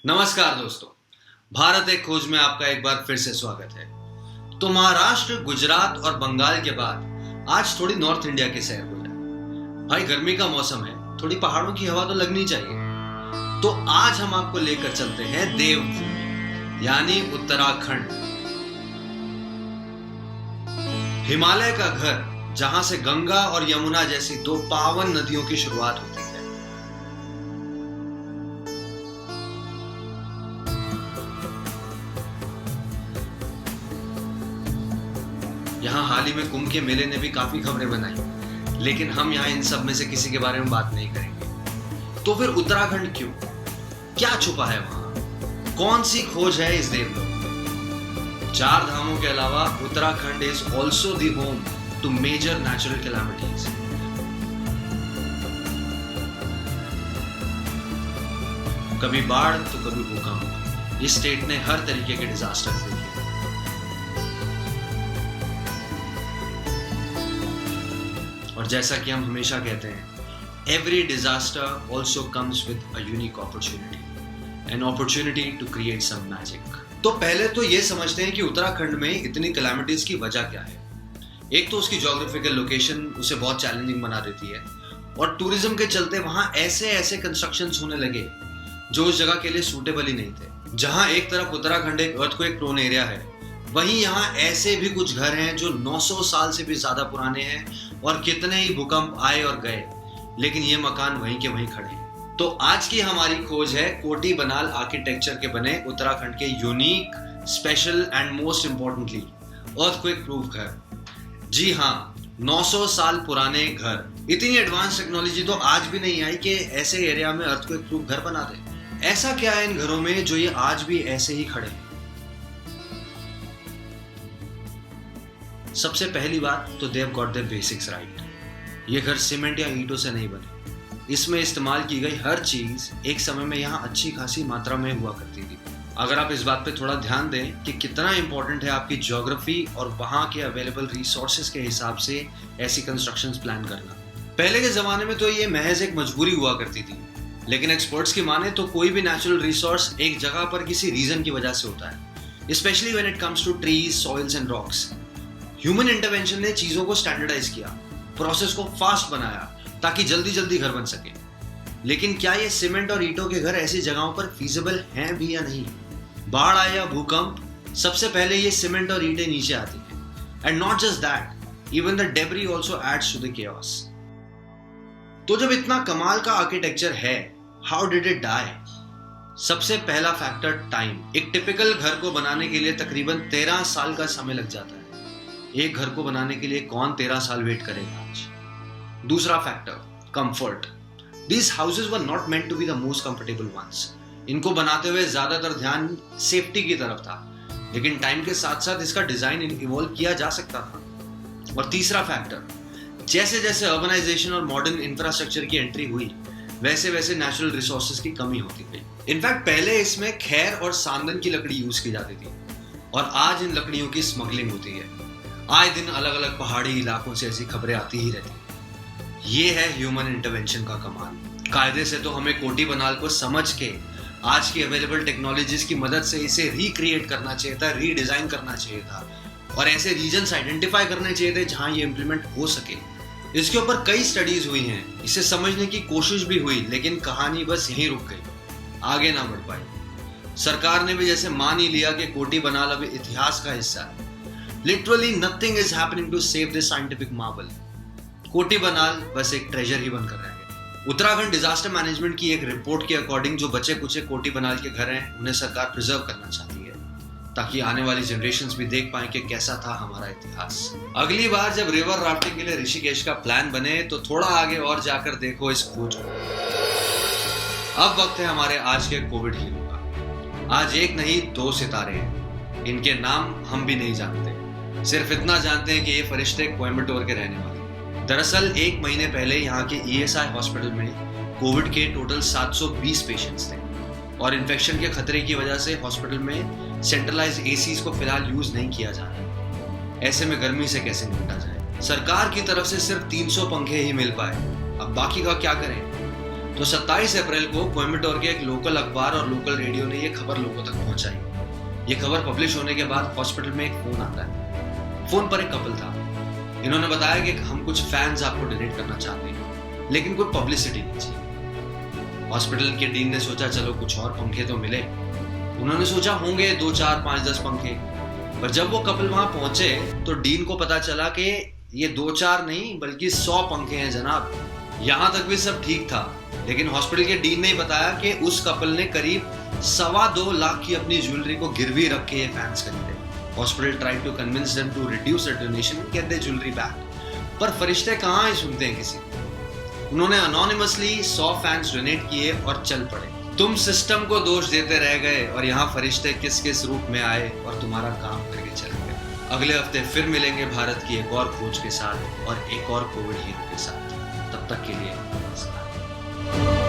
नमस्कार दोस्तों, भारत एक खोज में आपका एक बार फिर से स्वागत है। तो महाराष्ट्र, गुजरात और बंगाल के बाद आज थोड़ी नॉर्थ इंडिया की सैर हो जाए। भाई गर्मी का मौसम है, थोड़ी पहाड़ों की हवा तो लगनी चाहिए। तो आज हम आपको लेकर चलते हैं देवभूमि यानी उत्तराखंड, हिमालय का घर, जहां से गंगा और यमुना जैसी दो पावन नदियों की शुरुआत होती है। यहाँ हाल ही में कुंभ के मेले ने भी काफी खबरें बनाई, लेकिन हम यहाँ इन सब में से किसी के बारे में बात नहीं करेंगे। तो फिर उत्तराखंड क्यों? क्या छुपा है वहां? कौन सी खोज है इस देवलोक? चार धामों के अलावा Uttarakhand is also the home to major natural calamities. कभी बाढ़ तो कभी भूकंप, इस स्टेट ने हर तरीके के डिजास्टर देखे। और जैसा कि हम हमेशा कहते हैं, every disaster also comes with a unique opportunity, an opportunity to create some magic. तो पहले तो ये समझते हैं कि उत्तराखंड में इतनी कैलामिटीज की वजह क्या है। एक तो उसकी ज्योग्राफिकल लोकेशन उसे बहुत चैलेंजिंग बना देती है, और टूरिज्म के चलते वहां ऐसे ऐसे कंस्ट्रक्शंस होने लगे जो उस जगह के लिए सूटेबल ही नहीं थे। जहां एक तरफ उत्तराखंड एक अर्थक्वेक प्रोन एरिया है, वहीं यहाँ ऐसे भी कुछ घर हैं जो 900 साल से भी ज्यादा पुराने हैं, और कितने ही भूकंप आए और गए, लेकिन ये मकान वहीं के वहीं खड़े हैं। तो आज की हमारी खोज है कोटी बनाल आर्किटेक्चर के बने उत्तराखंड के unique, special and most importantly earthquake proof घर। जी हाँ, 900 साल पुराने घर। इतनी एडवांस टेक्नोलॉजी तो आज भी नहीं आई कि ऐसे एरिया में अर्थक्वेक प्रूफ घर बना दे। ऐसा क्या है इन घरों में जो ये आज भी ऐसे ही खड़े हैं? सबसे पहली बात तो they have got their basics right. ये घर सीमेंट या ईंटों से नहीं बने। इसमें इस्तेमाल की गई हर चीज एक समय में यहाँ अच्छी खासी मात्रा में हुआ करती थी। अगर आप इस बात पे थोड़ा ध्यान दें कि कितना इंपॉर्टेंट है आपकी ज्योग्राफी और वहाँ के अवेलेबल रिसोर्सेज के हिसाब से ऐसी कंस्ट्रक्शंस प्लान करना। पहले के जमाने में तो ये महज एक मजबूरी हुआ करती थी, लेकिन एक्सपर्ट्स की माने तो कोई भी नेचुरल रिसोर्स एक जगह पर किसी रीजन की वजह से होता है, specially when it comes to trees, soils and rocks. Human intervention ने चीजों को स्टैंडर्डाइज किया, प्रोसेस को फास्ट बनाया ताकि जल्दी जल्दी घर बन सके। लेकिन क्या ये सीमेंट और ईंटों के घर ऐसी जगहों पर फीजिबल हैं भी या नहीं? बाढ़ आए या भूकंप, सबसे पहले ये सीमेंट और ईंटें नीचे आती हैं। And not just that, even the debris also adds to the chaos. तो जब इतना कमाल का आर्किटेक्चर है, हाउ डिड इट डाई? सबसे पहला फैक्टर टाइम। एक टिपिकल घर को बनाने के लिए तकरीबन 13 साल का समय लग जाता है। एक घर को बनाने के लिए कौन 13 साल वेट करेगा आज? दूसरा factor, comfort. These houses were not meant to be the most comfortable ones. इनको बनाते हुए ज्यादातर ध्यान सेफ्टी की तरफ था, लेकिन टाइम के साथ साथ इसका डिजाइन इवॉल्व किया जा सकता था। और तीसरा फैक्टर, जैसे जैसे अर्बनाइजेशन और मॉडर्न इंफ्रास्ट्रक्चर की एंट्री हुई, वैसे वैसे नेचुरल रिसोर्सेज की कमी होती गई। इनफैक्ट पहले इसमें खैर और सांदन की लकड़ी यूज की जाती थी, और आज इन लकड़ियों की स्मगलिंग होती है। आए दिन अलग अलग पहाड़ी इलाकों से ऐसी खबरें आती ही रहती। ये है ह्यूमन इंटरवेंशन का कमाल। कायदे से तो हमें कोटी बनाल को समझ के आज की अवेलेबल टेक्नोलॉजीज की मदद से इसे रिक्रिएट करना चाहिए था, रीडिजाइन करना चाहिए था, और ऐसे रीजन्स आइडेंटिफाई करने चाहिए थे जहां ये इम्प्लीमेंट हो सके। इसके ऊपर कई स्टडीज हुई हैं, इसे समझने की कोशिश भी हुई, लेकिन कहानी बस यहीं रुक गई, आगे ना बढ़ पाई। सरकार ने भी जैसे मान ही लिया कि कोटी बनाल अब इतिहास का हिस्सा है। Literally nothing is happening to save this scientific marvel. कोटी बनाल बस एक ट्रेजर ही बनकर रह गए। उत्तराखंड डिजास्टर मैनेजमेंट की एक रिपोर्ट के अकॉर्डिंग जो बचे कुचे कोटी बनाल के घर हैं, उन्हें सरकार प्रिजर्व करना चाहती है, ताकि आने वाली जनरेशंस भी देख पाएं कि कैसा था हमारा इतिहास। अगली बार जब रिवर राफ्टिंग के लिए ऋषिकेश का प्लान बने, तो थोड़ा आगे और जाकर देखो इस खोज को। अब वक्त है हमारे आज के कोविड हीरो का। आज एक नहीं 2 सितारे हैं, इनके नाम हम भी नहीं जानते, सिर्फ इतना जानते हैं कि ये फरिश्ते कोयम्बटूर के रहने वाले। दरअसल 1 महीने पहले यहाँ के ESI हॉस्पिटल में कोविड के टोटल 720 पेशेंट्स थे, और इन्फेक्शन के खतरे की वजह से हॉस्पिटल में सेंट्रलाइज्ड एसीज को फिलहाल यूज नहीं किया जा रहा। ऐसे में गर्मी से कैसे निपटा जाए? सरकार की तरफ से सिर्फ 300 पंखे ही मिल पाए, अब बाकी का क्या करें? तो 27 अप्रैल को कोयम्बटूर के एक लोकल अखबार और लोकल रेडियो ने ये खबर लोगों तक पहुंचाई। ये खबर पब्लिश होने के बाद हॉस्पिटल में एक फोन आता है। फोन पर एक कपल था। इन्होंने बताया कि हम कुछ फैंस आपको डोनेट करना चाहते हैं, लेकिन कोई पब्लिसिटी नहीं चाहिए। हॉस्पिटल के डीन ने सोचा चलो कुछ और पंखे तो मिले। उन्होंने सोचा होंगे 2, 4, 5, 10 पंखे, पर जब वो कपल वहां पहुंचे तो डीन को पता चला कि ये 2, 4 नहीं बल्कि 100 पंखे हैं जनाब। यहाँ तक भी सब ठीक था, लेकिन हॉस्पिटल के डीन ने बताया कि उस कपल ने करीब 2.25 लाख की अपनी ज्वेलरी को गिरवी रख के ये फैंस खरीदे। Hospital tried to convince them to reduce the donation and get their jewellery back, पर फरिश्ते कहाँ ही सुनते हैं किसी। उन्होंने अनोनिमसली 100 फैंस डोनेट किए और चल पड़े। तुम सिस्टम को दोष देते रह गए और यहाँ फरिश्ते किस किस रूप में आए और तुम्हारा काम करके चले गए। अगले हफ्ते फिर मिलेंगे भारत की एक और खोज के साथ और एक और कोविड हीरो के साथ। तब तक के लिए नमस्कार।